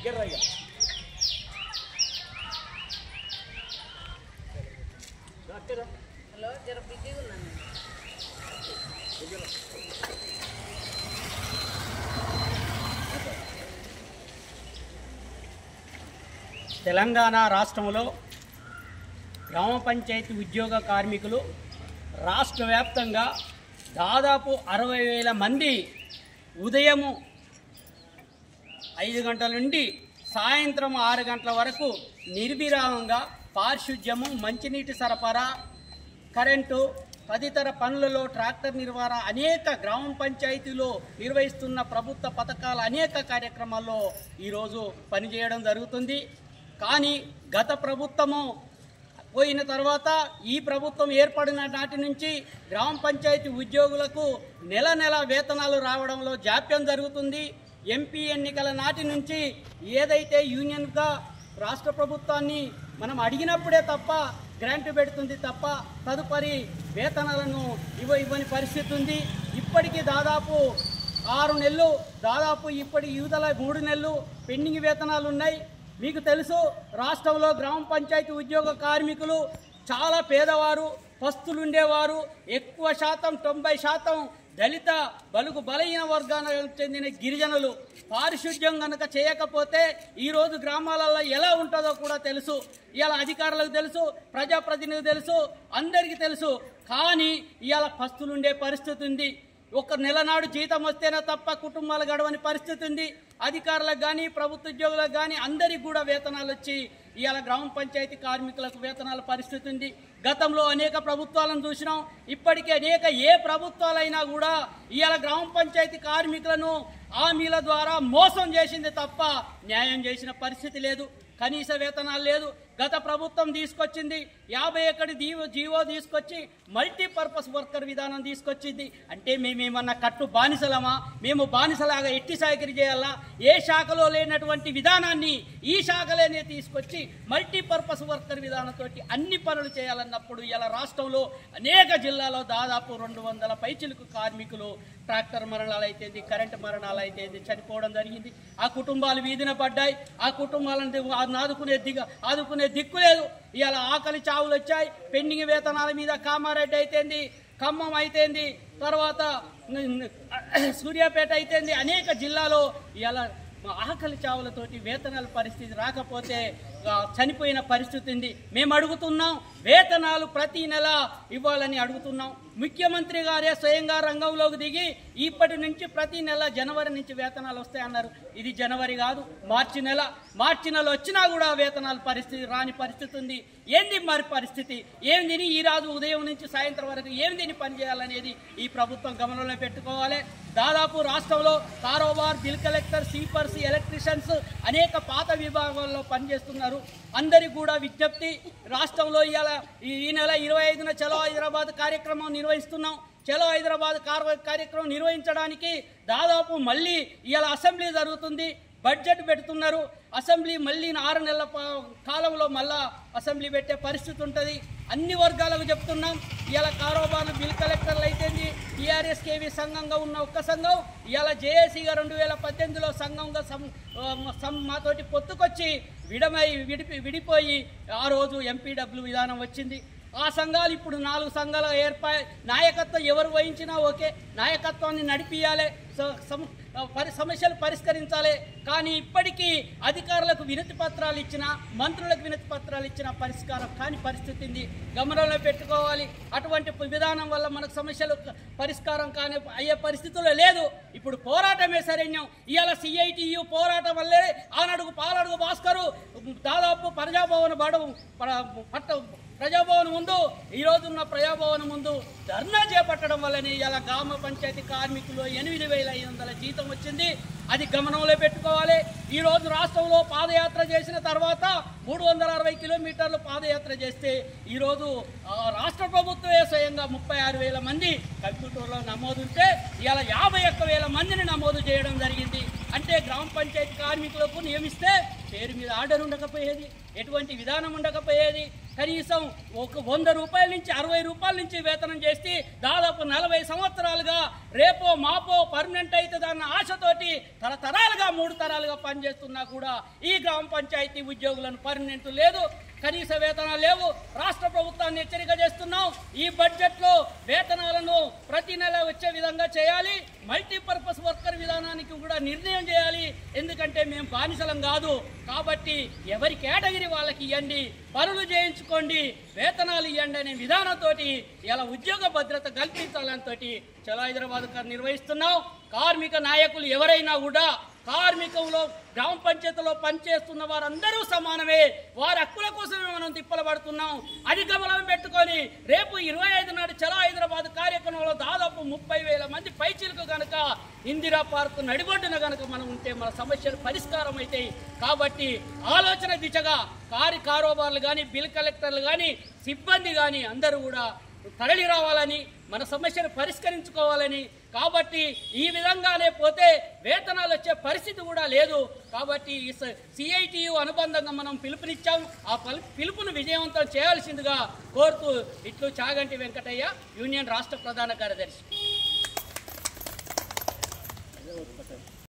Hello జర బిజీగా ఉన్నాను. తెలంగాణ రాష్ట్రంలో గ్రామ పంచాయతీ ఉద్యోగ కార్మికులు రాష్ట్ర వ్యాప్తంగా దాదాపు 60,000 మంది ఉదయము 5 గంటల నుండి సాయంత్రం 6 గంటల వరకు నిర్విరామంగా పారిశుధ్యము, మంచినీటి సరఫరా, కరెంటు తదితర పనులలో ట్రాక్టర్ నిర్వహణ అనేక గ్రామ పంచాయతీలో నిర్వహిస్తున్న ప్రభుత్వ పథకాల అనేక కార్యక్రమాల్లో ఈరోజు పనిచేయడం జరుగుతుంది. కానీ గత ప్రభుత్వము పోయిన తర్వాత ఈ ప్రభుత్వం ఏర్పడిన నాటి నుంచి గ్రామ పంచాయతీ ఉద్యోగులకు నెల నెల వేతనాలు రావడంలో జాప్యం జరుగుతుంది. ఎంపీ ఎన్నికల నాటి నుంచి ఏదైతే యూనియన్గా రాష్ట్ర ప్రభుత్వాన్ని మనం అడిగినప్పుడే తప్ప గ్రాంట్ పెడుతుంది తప్ప తదుపరి వేతనాలను ఇవ్వని పరిస్థితి ఉంది. ఇప్పటికీ దాదాపు 6 నెలలు, దాదాపు ఇప్పటి యూతల 3 నెలలు పెండింగ్ వేతనాలు ఉన్నాయి. మీకు తెలుసు, రాష్ట్రంలో గ్రామ పంచాయతీ ఉద్యోగ కార్మికులు చాలా పేదవారు, పస్తులుండేవారు. ఎక్కువ శాతం 90% దళిత బలుగు బలహీన వర్గాలకు చెందిన గిరిజనులు. పారిశుధ్యం కనుక చేయకపోతే ఈరోజు గ్రామాలలో ఎలా ఉంటుందో కూడా తెలుసు. ఇవాళ అధికారులకు తెలుసు, ప్రజాప్రతినిధులకు తెలుసు, అందరికీ తెలుసు. కానీ ఇవాళ పస్తులుండే పరిస్థితి ఉంది. ఒక నెల నాడు జీతం వస్తేనే తప్ప కుటుంబాలు గడవని పరిస్థితి ఉంది. అధికారులకు కానీ ప్రభుత్వ ఉద్యోగులకు కానీ అందరికీ కూడా వేతనాలు వచ్చి ఇవాళ గ్రామ పంచాయతీ కార్మికులకు వేతనాల పరిస్థితి ఉంది. గతంలో అనేక ప్రభుత్వాలను చూసినాం. ఇప్పటికీ ఏ ప్రభుత్వాలైనా కూడా ఇవాళ గ్రామ పంచాయతీ కార్మికులను హామీల ద్వారా మోసం చేసింది తప్ప న్యాయం చేసిన పరిస్థితి లేదు. కనీస వేతనాలు లేదు. గత ప్రభుత్వం తీసుకొచ్చింది 51 జీవో తీసుకొచ్చి మల్టీపర్పస్ వర్కర్ విధానం తీసుకొచ్చింది. అంటే మేమేమన్నా కట్టు బానిసలమా? మేము బానిసలాగా ఎట్టి సాయకరి చేయాలా? ఏ శాఖలో లేనటువంటి విధానాన్ని ఈ శాఖలోనే తీసుకొచ్చి మల్టీపర్పస్ వర్కర్ విధానంతో అన్ని పనులు చేయాలన్నప్పుడు ఇలా రాష్ట్రంలో అనేక జిల్లాలో దాదాపు 200 పైచిలుకు కార్మికులు ట్రాక్టర్ మరణాలు అయితేంది, కరెంటు మరణాలు అయితేంది చనిపోవడం జరిగింది. ఆ కుటుంబాలు వీధిన పడ్డాయి. ఆ కుటుంబాలను ఆదుకునే దిక్కు లేదు. ఇవాళ ఆకలి చావులు వచ్చాయి. పెండింగ్ వేతనాల మీద కామారెడ్డి అయితేంది, ఖమ్మం అయితేంది, తర్వాత సూర్యాపేట అయితేంది, అనేక జిల్లాలో ఇవాళ ఆకలి చావులతోటి వేతనాల పరిస్థితి రాకపోతే చనిపోయిన పరిస్థితి ఉంది. మేము అడుగుతున్నాం, వేతనాలు ప్రతి నెల ఇవ్వాలని అడుగుతున్నాం. ముఖ్యమంత్రి గారే స్వయంగా రంగంలోకి దిగి ఇప్పటి నుంచి ప్రతి నెల జనవరి నుంచి వేతనాలు వస్తాయన్నారు. ఇది జనవరి కాదు, మార్చి నెల వచ్చినా కూడా వేతనాల పరిస్థితి రాని పరిస్థితి ఉంది. ఏంది మరి పరిస్థితి? ఏం తిని ఈ రాజు ఉదయం నుంచి సాయంత్రం వరకు ఏం తిని పనిచేయాలనేది ఈ ప్రభుత్వం గమనంలో పెట్టుకోవాలి. దాదాపు రాష్ట్రంలో కారోబార్, బిల్ కలెక్టర్, స్వీపర్స్, ఎలక్ట్రీషియన్స్ అనేక పాత విభాగాల్లో పనిచేస్తున్నారు. అందరికీ కూడా విజ్ఞప్తి, రాష్ట్రంలో ఈ నెల 25న చలో హైదరాబాద్ కార్యక్రమం నిర్వహిస్తున్నాం. చలో హైదరాబాద్ కార్యక్రమం నిర్వహించడానికి దాదాపు మళ్ళీ ఇవాళ అసెంబ్లీ జరుగుతుంది, బడ్జెట్ పెడుతున్నారు. అసెంబ్లీ మళ్ళీ 6 నెలల కాలంలో మళ్ళా అసెంబ్లీ పెట్టే పరిస్థితి ఉంటుంది. అన్ని వర్గాలకు చెప్తున్నాం. ఇవాళ కారోబార్లు, బిల్ కలెక్టర్లు అయితేంది, టీఆర్ఎస్కేవి సంఘంగా ఉన్న ఒక్క సంఘం ఇవాళ జేఏసీగా 2018లో సంఘంగా మాతోటి పొత్తుకొచ్చి విడిపోయి ఆ రోజు ఎంపీడబ్ల్యూ విధానం వచ్చింది. ఆ సంఘాలు ఇప్పుడు 4 సంఘాలు ఏర్పాటు. నాయకత్వం ఎవరు వహించినా ఓకే, నాయకత్వాన్ని నడిపియాలి, సమస్యలు పరిష్కరించాలి. కానీ ఇప్పటికీ అధికారులకు వినతి పత్రాలు ఇచ్చినా, మంత్రులకు వినతి పత్రాలు ఇచ్చినా పరిష్కారం కాని పరిస్థితి ఉంది. గమనంలో పెట్టుకోవాలి. అటువంటి విధానం వల్ల మనకు సమస్యలు పరిష్కారం కాని అయ్యే పరిస్థితుల్లో లేదు. ఇప్పుడు పోరాటమే శరణ్యం. ఇవాళ సిఐటియు పోరాటం వల్లే ఆనడుగు పాలడుగు భాస్కరు దాదాపు ప్రజాభవన్ ముందు, ఈరోజున్న ప్రజాభవన్ ముందు ధర్నా చేపట్టడం వల్లనే ఇలా గ్రామ పంచాయతీ కార్మికులు 8,500 జీతం వచ్చింది. అది గమనంలో పెట్టుకోవాలి. ఈరోజు రాష్ట్రంలో పాదయాత్ర చేసిన తర్వాత 360 కిలోమీటర్లు పాదయాత్ర చేస్తే ఈరోజు రాష్ట్ర ప్రభుత్వమే స్వయంగా 36,000 మంది కంప్యూటర్లో నమోదుంటే ఇవాళ 51,000 మందిని నమోదు చేయడం జరిగింది. అంటే గ్రామ పంచాయతీ కార్మికులకు నియమిస్తే పేరు మీద ఆర్డర్ ఉండకపోయేది, ఎటువంటి విధానం ఉండకపోయేది. కనీసం ఒక 100 రూపాయల నుంచి 60 రూపాయల నుంచి వేతనం చేసి దాదాపు 40 సంవత్సరాలుగా రేపో మాపో పర్మనెంట్ అయితే దాన్ని ఆశతోటి తరతరాలుగా 3 తరాలుగా పనిచేస్తున్నా కూడా ఈ గ్రామ పంచాయతీ ఉద్యోగులను పర్మనెంట్ లేదు, కనీస వేతనాలు లేవు. రాష్ట్ర ప్రభుత్వాన్ని హెచ్చరిక చేస్తున్నాం, ఈ బడ్జెట్లో వేతనాలను ప్రతి నెల వచ్చే విధంగా చేయాలి. మల్టీపర్పస్ వర్కర్ విధానానికి కూడా నిర్ణయం చేయాలి. ఎందుకంటే మేము బానిసలం కాదు కాబట్టి ఎవరి కేటగిరీ వాళ్ళకి ఇవ్వండి, పనులు చేయించుకోండి, వేతనాలు ఇవ్వండి అనే విధానంతో ఇలా ఉద్యోగ భద్రత కల్పించాలంతో చలో హైదరాబాద్ నిర్వహిస్తున్నాం. కార్మిక నాయకులు ఎవరైనా కూడా కార్మికంలో గ్రామ పంచాయతీలో పనిచేస్తున్న వారందరూ సమానమే. వారి హక్కుల కోసమే మనం తిప్పలు పడుతున్నాం. అది గమనం పెట్టుకొని రేపు 25 నాడు చలో హైదరాబాద్ కార్యక్రమంలో దాదాపు 30,000 మంది పైచీలకు కనుక ఇందిరా పార్క్ నడిబొడ్డున కనుక మనం ఉంటే మన సమస్యలు పరిష్కారం అవుతాయి. కాబట్టి ఆలోచన దిశగా కారోబార్లు కానీ, బిల్ కలెక్టర్లు కానీ, సిబ్బంది కానీ అందరూ కూడా తరలి రావాలని, మన సమస్యను పరిష్కరించుకోవాలని. కాబట్టి ఈ విధంగానే పోతే వేతనాలు వచ్చే పరిస్థితి కూడా లేదు. కాబట్టి CITU అనుబంధంగా మనం పిలుపునిచ్చాం. ఆ పిలుపును విజయవంతం చేయాల్సిందిగా కోరుతూ ఇట్లు చాగంటి వెంకటయ్య, యూనియన్ రాష్ట్ర ప్రధాన కార్యదర్శి.